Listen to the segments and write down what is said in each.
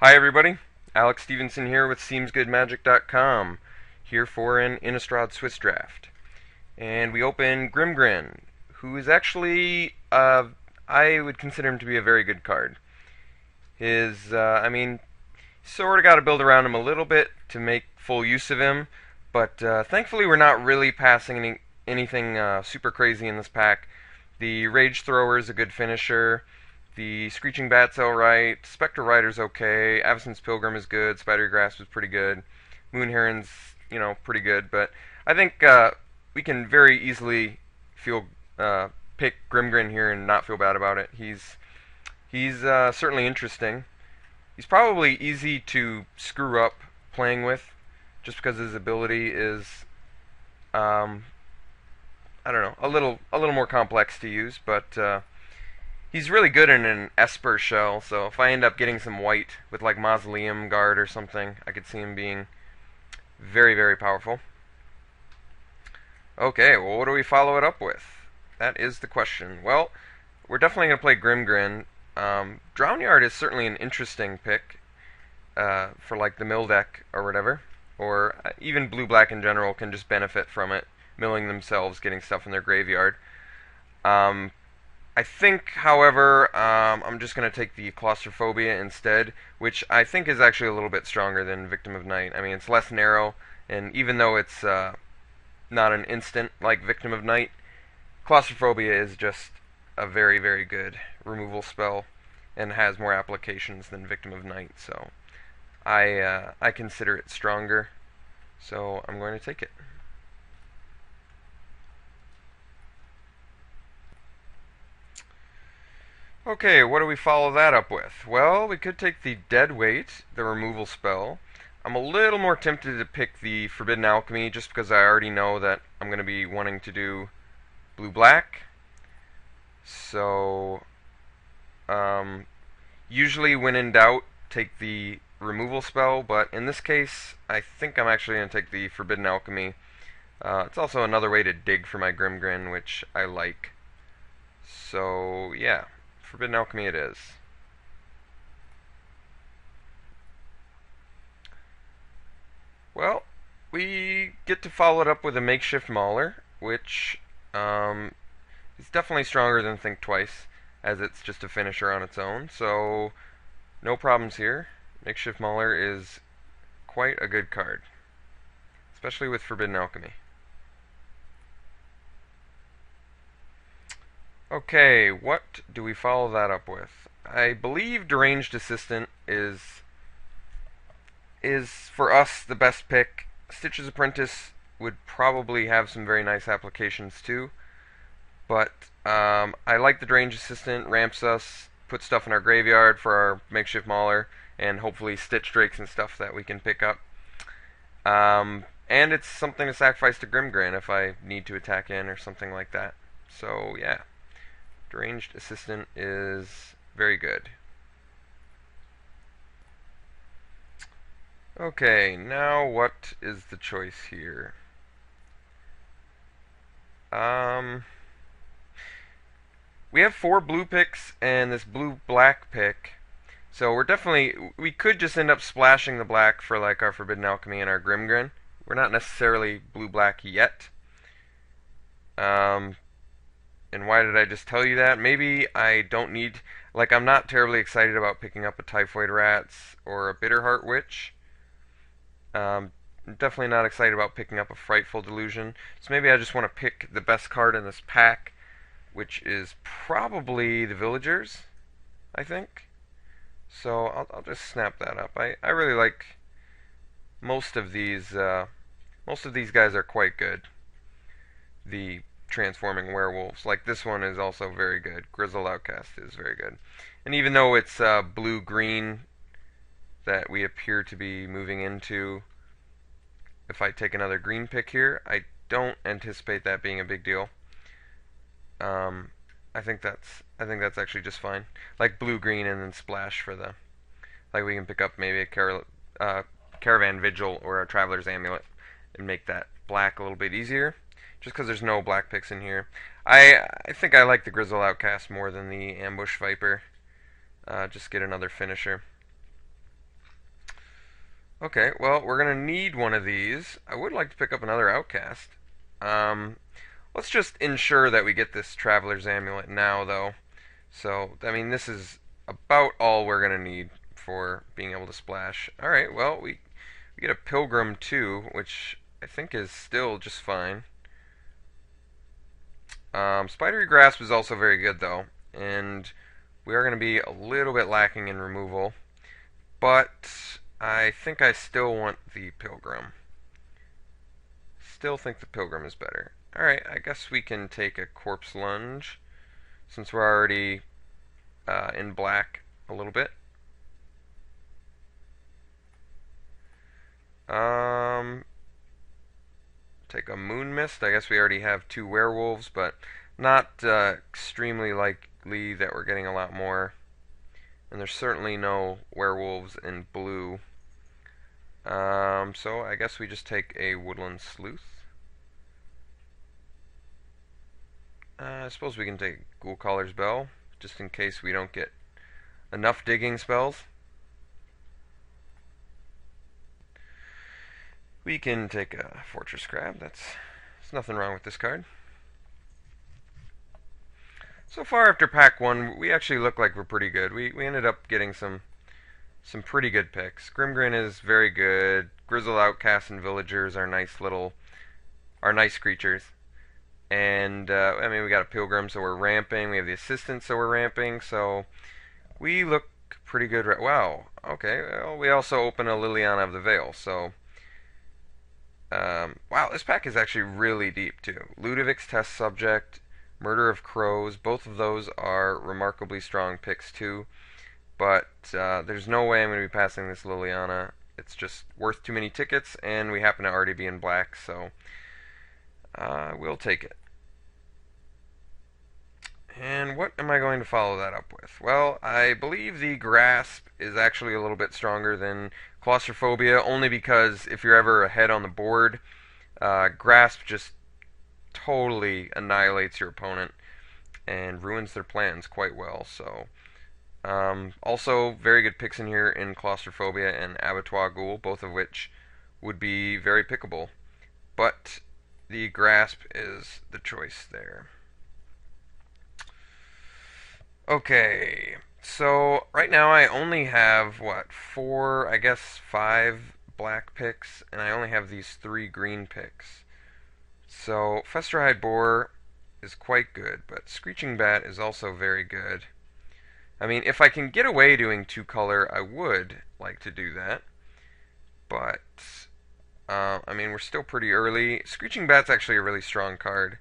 Hi everybody, Alex Stephenson here with SeemsGoodMagic.com, here for an Innistrad Swiss draft. And we open Grimgrin, who is actually, I would consider him to be a very good card. Sort of got to build around him a little bit to make full use of him, but thankfully we're not really passing anything super crazy in this pack. The Rage Thrower is a good finisher. The Screeching Bat's alright. Spectre Rider's okay. Avacyn's Pilgrim is good. Spidery Grasp is pretty good. Moon Heron's, pretty good. But I think we can very easily pick Grimgrin here and not feel bad about it. He's certainly interesting. He's probably easy to screw up playing with, just because his ability is, I don't know, a little more complex to use, but he's really good in an Esper shell, so if I end up getting some white with like Mausoleum Guard or something, I could see him being very, very powerful. Okay, well, what do we follow it up with? That is the question. Well, we're definitely going to play Grimgrin. Drownyard is certainly an interesting pick for like the mill deck or whatever, or even blue-black in general can just benefit from it, milling themselves, getting stuff in their graveyard. I think, however, I'm just going to take the Claustrophobia instead, which I think is actually a little bit stronger than Victim of Night. I mean, it's less narrow, and even though it's not an instant like Victim of Night, Claustrophobia is just a very, very good removal spell and has more applications than Victim of Night, so I consider it stronger, so I'm going to take it. Okay, what do we follow that up with? Well, we could take the Deadweight, the removal spell. I'm a little more tempted to pick the Forbidden Alchemy just because I already know that I'm going to be wanting to do blue-black. So, usually when in doubt, take the removal spell, but in this case, I think I'm actually going to take the Forbidden Alchemy. It's also another way to dig for my Grimgrin, which I like. So, yeah. Forbidden Alchemy it is. Well, we get to follow it up with a Makeshift Mauler, which is definitely stronger than Think Twice, as it's just a finisher on its own, so no problems here. Makeshift Mauler is quite a good card, especially with Forbidden Alchemy. Okay, what do we follow that up with? I believe Deranged Assistant is for us the best pick. Stitch's Apprentice would probably have some very nice applications too, but I like the Deranged Assistant. Ramps us, puts stuff in our graveyard for our Makeshift Mauler, and hopefully Stitch Drakes and stuff that we can pick up. And it's something to sacrifice to Grimgrin if I need to attack in or something like that. So yeah. Deranged Assistant is very good. Okay, now what is the choice here? We have 4 blue picks and this blue-black pick. So we could just end up splashing the black for like our Forbidden Alchemy and our Grimgrin. We're not necessarily blue-black yet. And why did I just tell you that? Maybe I don't need... Like, I'm not terribly excited about picking up a Typhoid Rats or a Bitterheart Witch. I'm definitely not excited about picking up a Frightful Delusion. So maybe I just want to pick the best card in this pack, which is probably the Villagers, I think. So I'll just snap that up. I really like most of these guys are quite good. The transforming werewolves. Like this one is also very good. Grizzled Outcast is very good. And even though it's blue-green that we appear to be moving into, if I take another green pick here, I don't anticipate that being a big deal. I think that's actually just fine. Like blue-green and then splash for the... Like we can pick up maybe a Caravan Vigil or a Traveler's Amulet and make that black a little bit easier. Just because there's no black picks in here. I think I like the Grizzle Outcast more than the Ambush Viper. Just get another finisher. Okay, well, we're gonna need one of these. I would like to pick up another outcast. Um, let's just ensure that we get this Traveler's Amulet now, though. So, I mean, this is about all we're gonna need for being able to splash. Alright, well, we get a Pilgrim too, which I think is still just fine. Spidery Grasp is also very good, though, and we are going to be a little bit lacking in removal, but I think I still want the Pilgrim. Still think the Pilgrim is better. Alright, I guess we can take a Corpse Lunge, since we're already in black a little bit. Um, take a Moon Mist. I guess we already have two werewolves, but not extremely likely that we're getting a lot more. And there's certainly no werewolves in blue. So I guess we just take a Woodland Sleuth. I suppose we can take Ghoul Caller's Bell, just in case we don't get enough digging spells. We can take a Fortress Crab. There's nothing wrong with this card. So far after pack 1, we actually look like we're pretty good. We ended up getting some pretty good picks. Grimgrin is very good. Grizzled Outcasts and Villagers are nice creatures. And I mean, we got a Pilgrim, so we're ramping. We have the Assistant, so we're ramping. So we look pretty good. Wow. Okay. Well, we also open a Liliana of the Veil. So wow, this pack is actually really deep too. Ludovic's Test Subject, Murder of Crows. Both of those are remarkably strong picks too. But there's no way I'm going to be passing this Liliana. It's just worth too many tickets, and we happen to already be in black, so we'll take it. And what am I going to follow that up with? Well, I believe the Grasp is actually a little bit stronger than Claustrophobia, only because if you're ever ahead on the board, Grasp just totally annihilates your opponent and ruins their plans quite well, so... also, very good picks in here in Claustrophobia and Abattoir Ghoul, both of which would be very pickable. But the Grasp is the choice there. Okay, so right now I only have, what, I guess 5 black picks, and I only have these 3 green picks. So, Festerhide Boar is quite good, but Screeching Bat is also very good. I mean, if I can get away doing 2-color, I would like to do that. But, I mean, we're still pretty early. Screeching Bat's actually a really strong card,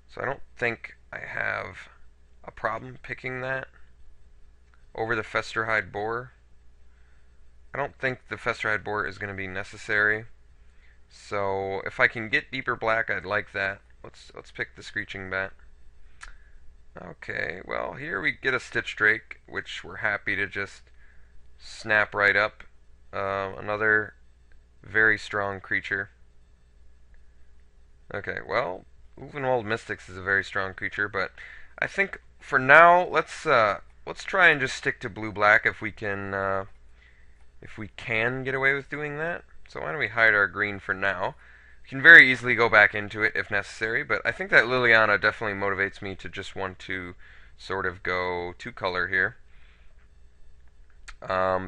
so I don't think I have a problem picking that over the Festerhide Boar. I don't think the Festerhide Boar is going to be necessary. So, if I can get deeper black, I'd like that. Let's pick the Screeching Bat. Okay, well, here we get a Stitch Drake, which we're happy to just snap right up. Another very strong creature. Okay, well, Ulvenwald Mystics is a very strong creature, but I think for now, let's try and just stick to blue-black if we can get away with doing that. So why don't we hide our green for now? We can very easily go back into it if necessary, but I think that Liliana definitely motivates me to just want to sort of go 2-color here.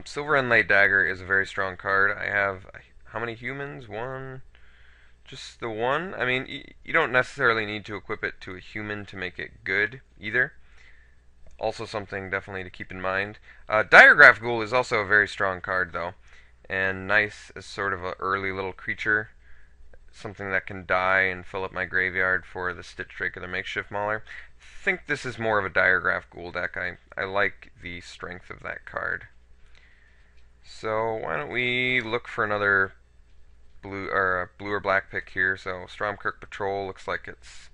Silver Inlaid Dagger is a very strong card. I have, how many humans? One? Just the one? I mean, you don't necessarily need to equip it to a human to make it good, either. Also something definitely to keep in mind. Diregraph Ghoul is also a very strong card, though, and nice as sort of an early little creature. Something that can die and fill up my graveyard for the Stitch Drake or the Makeshift Mauler. I think this is more of a Diregraph Ghoul deck. I like the strength of that card. So why don't we look for another blue or black pick here? So Stromkirk Patrol looks like it's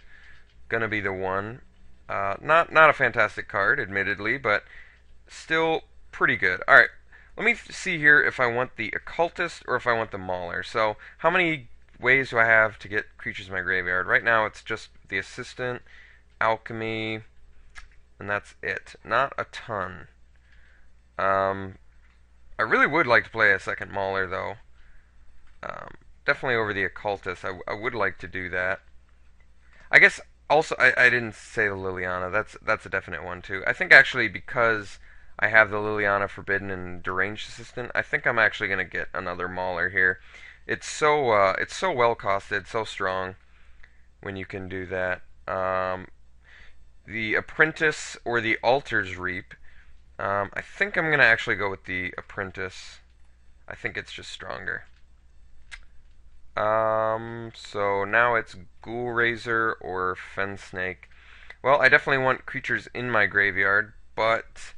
gonna be the one. Not a fantastic card, admittedly, but still pretty good. All right, let me see here if I want the Occultist or if I want the Mauler. So how many ways do I have to get creatures in my graveyard? Right now it's just the Assistant, Alchemy, and that's it. Not a ton. I really would like to play a second Mauler, though. Um, Definitely over the occultist. I would like to do that. I guess also I didn't say the Liliana. That's a definite one too. I think actually because I have the Liliana Forbidden and Deranged Assistant, I think I'm actually gonna get another Mauler here. It's so well costed, so strong when you can do that. The Apprentice or the Altar's Reap. I think I'm gonna actually go with the Apprentice. I think it's just stronger. So now it's Ghoul Razor or Fen Snake. Well, I definitely want creatures in my graveyard, but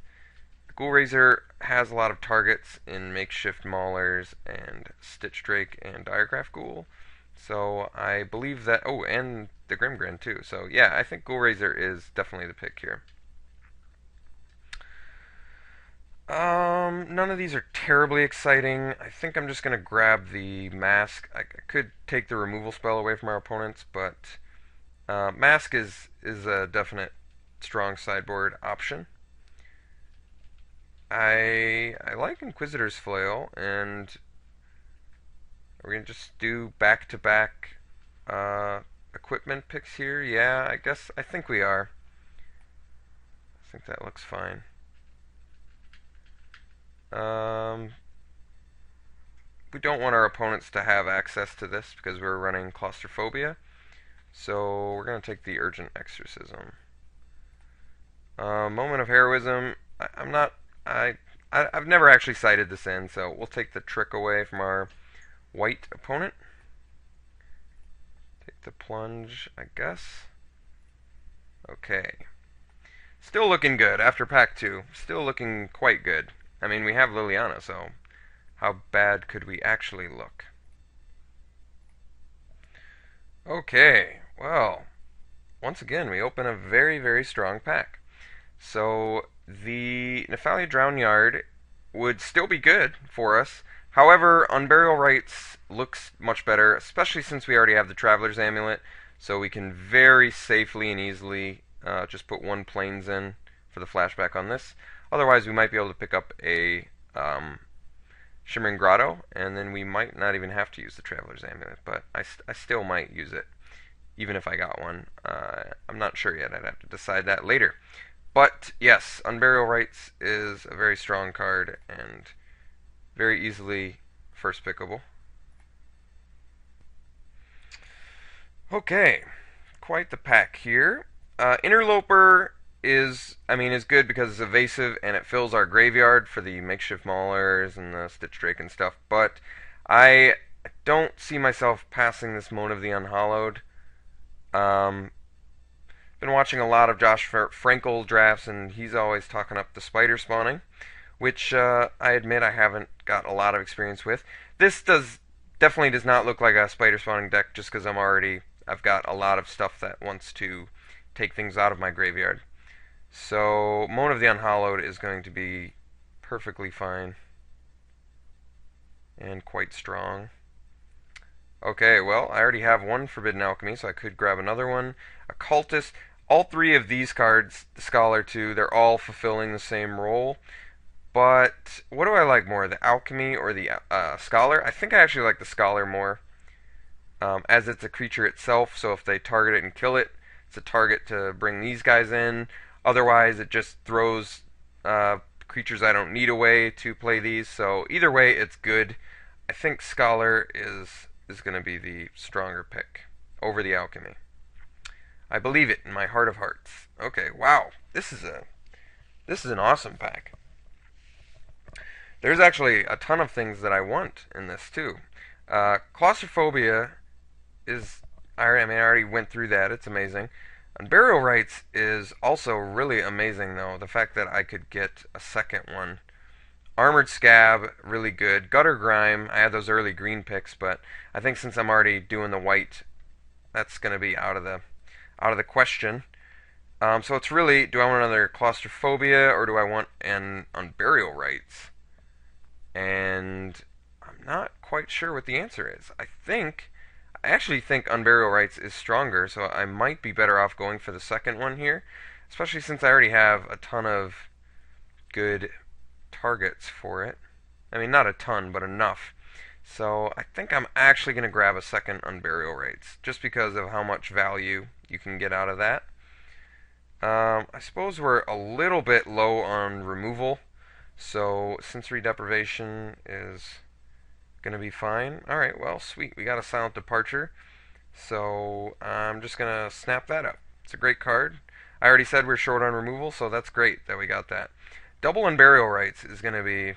Ghoul Razor has a lot of targets in Makeshift Maulers and Stitch Drake and Diregraph Ghoul. So I believe that. Oh, and the Grimgrin too. So yeah, I think Ghoul Razor is definitely the pick here. None of these are terribly exciting. I think I'm just gonna grab the mask. I could take the removal spell away from our opponents, but mask is a definite strong sideboard option. I like Inquisitor's Flail, and we're gonna just do back-to-back equipment picks here. Yeah, I think we are. I think that looks fine. Um, we don't want our opponents to have access to this because we're running Claustrophobia. So we're going to take the Urgent Exorcism. Moment of Heroism. I'm not. I've never actually cited this in, so we'll take the trick away from our white opponent. Take the plunge, I guess. Okay. Still looking good after pack 2. Still looking quite good. I mean, we have Liliana, so how bad could we actually look? Okay, well, once again, we open a very, very strong pack. So the Nephalia Drown Yard would still be good for us. However, Unburial Rites looks much better, especially since we already have the Traveler's Amulet, so we can very safely and easily just put one Plains in for the flashback on this. Otherwise, we might be able to pick up a Shimmering Grotto, and then we might not even have to use the Traveler's Amulet, but I still might use it, even if I got one. I'm not sure yet. I'd have to decide that later. But yes, Unburial Rites is a very strong card and very easily first pickable. Okay, quite the pack here. Interloper is good because it's evasive and it fills our graveyard for the makeshift maulers and the Stitch Drake and stuff. But I don't see myself passing this Moan of the Unhallowed. Been watching a lot of Josh Frankel drafts, and he's always talking up the spider spawning, which I admit I haven't got a lot of experience with. This definitely does not look like a spider spawning deck just because I've got a lot of stuff that wants to take things out of my graveyard. So Moan of the Unhallowed is going to be perfectly fine and quite strong. Okay, well, I already have one Forbidden Alchemy, so I could grab another one. Occultist. All three of these cards, the Scholar too, they're all fulfilling the same role. But what do I like more, the Alchemy or the Scholar? I think I actually like the Scholar more, as it's a creature itself, so if they target it and kill it, it's a target to bring these guys in. Otherwise, it just throws creatures I don't need away to play these, so either way, it's good. I think Scholar is going to be the stronger pick over the Alchemy. I believe it in my heart of hearts. Okay, wow. This is an awesome pack. There's actually a ton of things that I want in this too. Claustrophobia is I already went through that. It's amazing. And Burial Rites is also really amazing though. The fact that I could get a second one. Armored Scab, really good. Gutter Grime, I had those early green picks, but I think since I'm already doing the white, that's going to be out of the question. So it's really, do I want another Claustrophobia or do I want an Unburial Rites? And I'm not quite sure what the answer is. I actually think Unburial Rites is stronger, so I might be better off going for the second one here, especially since I already have a ton of good targets for it. I mean, not a ton, but enough. So I think I'm actually going to grab a second Unburial Rites, just because of how much value you can get out of that. I suppose we're a little bit low on removal, so sensory deprivation is going to be fine. Alright, well, sweet. We got a silent departure, so I'm just going to snap that up. It's a great card. I already said we're short on removal, so that's great that we got that. Double Unburial Rites is going to be...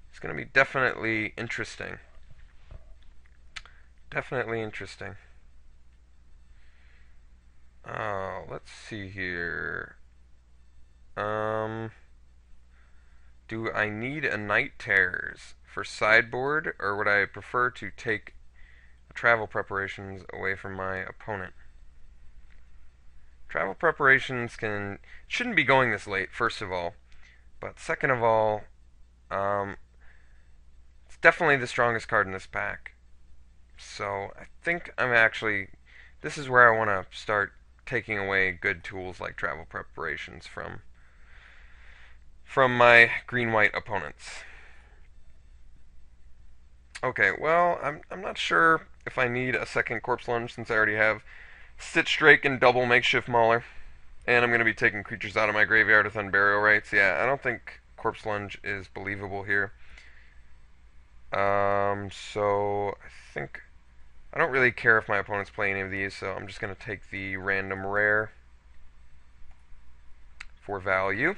It's going to be definitely interesting. Definitely interesting. Oh, let's see here. Do I need a Night Terrors for sideboard, or would I prefer to take travel preparations away from my opponent? Travel preparations shouldn't be going this late, first of all. But second of all, it's definitely the strongest card in this pack. So I think this is where I want to start taking away good tools like travel preparations from my green-white opponents. Okay, well, I'm not sure if I need a second Corpse Lunge since I already have Stitch Drake and double Makeshift Mauler. And I'm going to be taking creatures out of my graveyard with Unburial Rites. Yeah, I don't think Corpse Lunge is believable here. So I think I don't really care if my opponents play any of these, so I'm just going to take the random rare for value.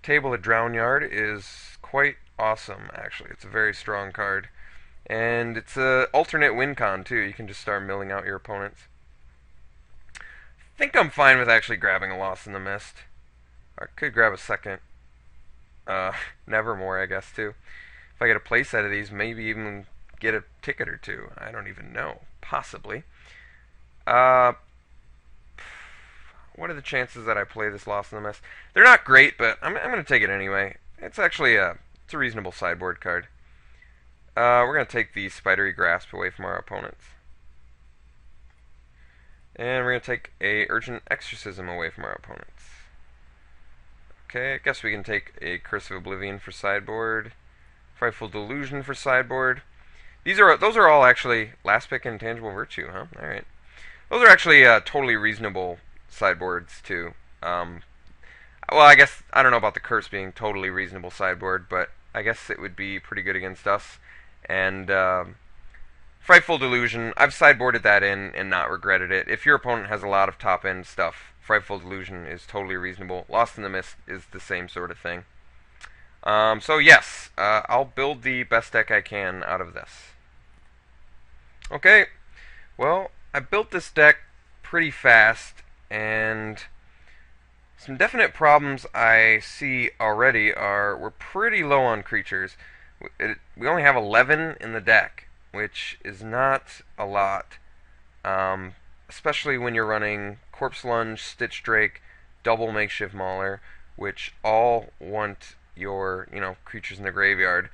Table at Drownyard is quite awesome, actually. It's a very strong card. And it's an alternate win con, too. You can just start milling out your opponents. I think I'm fine with actually grabbing a Lost in the Mist. I could grab a second Nevermore, I guess, too. If I get a playset of these, maybe even get a ticket or two. I don't even know. Possibly. What are the chances that I play this Lost in the Mist? They're not great, but I'm going to take it anyway. It's actually it's a reasonable sideboard card. We're going to take the Spidery Grasp away from our opponents. And we're going to take a Urgent Exorcism away from our opponents. Okay, I guess we can take a Curse of Oblivion for sideboard. Frightful Delusion for sideboard. Those are all actually last pick Intangible Virtue, huh? Alright. Those are actually totally reasonable sideboards, too. Well, I guess, I don't know about the Curse being totally reasonable sideboard, but I guess it would be pretty good against us. And Frightful Delusion, I've sideboarded that in and not regretted it. If your opponent has a lot of top-end stuff, Frightful Delusion is totally reasonable. Lost in the Mist is the same sort of thing. So yes, I'll build the best deck I can out of this. Okay, well, I built this deck pretty fast, and some definite problems I see already are we're pretty low on creatures. We only have 11 in the deck, which is not a lot, especially when you're running Corpse Lunge, Stitch Drake, double Makeshift Mauler, which all want your, creatures in the graveyard.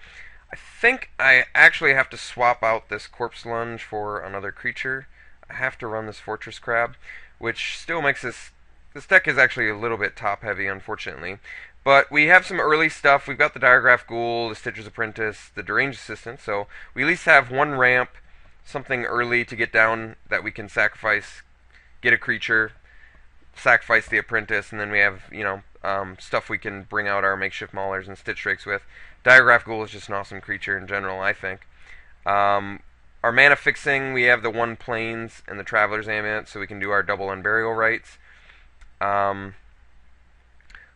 I think I actually have to swap out this Corpse Lunge for another creature. I have to run this Fortress Crab, which still makes this deck is actually a little bit top heavy, unfortunately. But we have some early stuff. We've got the Diregraph Ghoul, the Stitcher's Apprentice, the Deranged Assistant, so we at least have one ramp, something early to get down that we can sacrifice, get a creature, sacrifice the Apprentice, and then we have, stuff we can bring out our Makeshift Maulers and Stitch Drakes with. Diregraph Ghoul is just an awesome creature in general, I think. Our mana fixing, we have the 1 Plains and the Traveler's Amulet, so we can do our double Unburial Rites.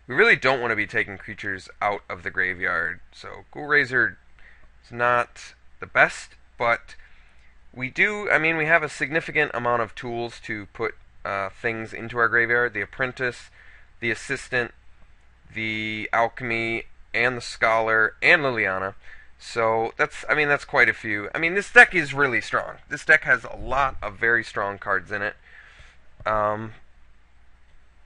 We really don't want to be taking creatures out of the graveyard, so Ghoul Razor is not the best, but we have a significant amount of tools to put things into our graveyard. The Apprentice, the Assistant, the Alchemy, and the Scholar, and Liliana. So that's quite a few. This deck is really strong. This deck has a lot of very strong cards in it.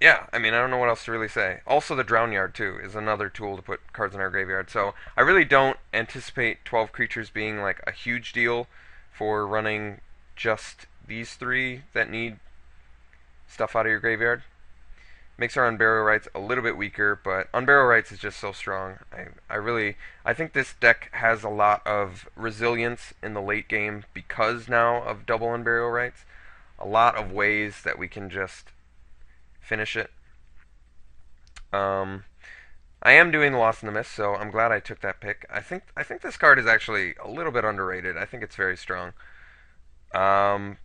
Yeah, I don't know what else to really say. Also, the Drownyard, too, is another tool to put cards in our graveyard. So I really don't anticipate 12 creatures being like a huge deal for running just these 3 that need stuff out of your graveyard. Makes our Unburial Rights a little bit weaker, but Unburial Rights is just so strong. I think this deck has a lot of resilience in the late game because now of double Unburial Rights. A lot of ways that we can just finish it. Um, I am doing the Lost in the Mist, so I'm glad I took that pick. I think this card is actually a little bit underrated. I think it's very strong. Um,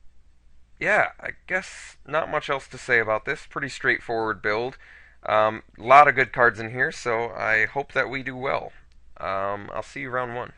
yeah, I guess not much else to say about this. Pretty straightforward build. A lot of good cards in here, so I hope that we do well. I'll see you round one.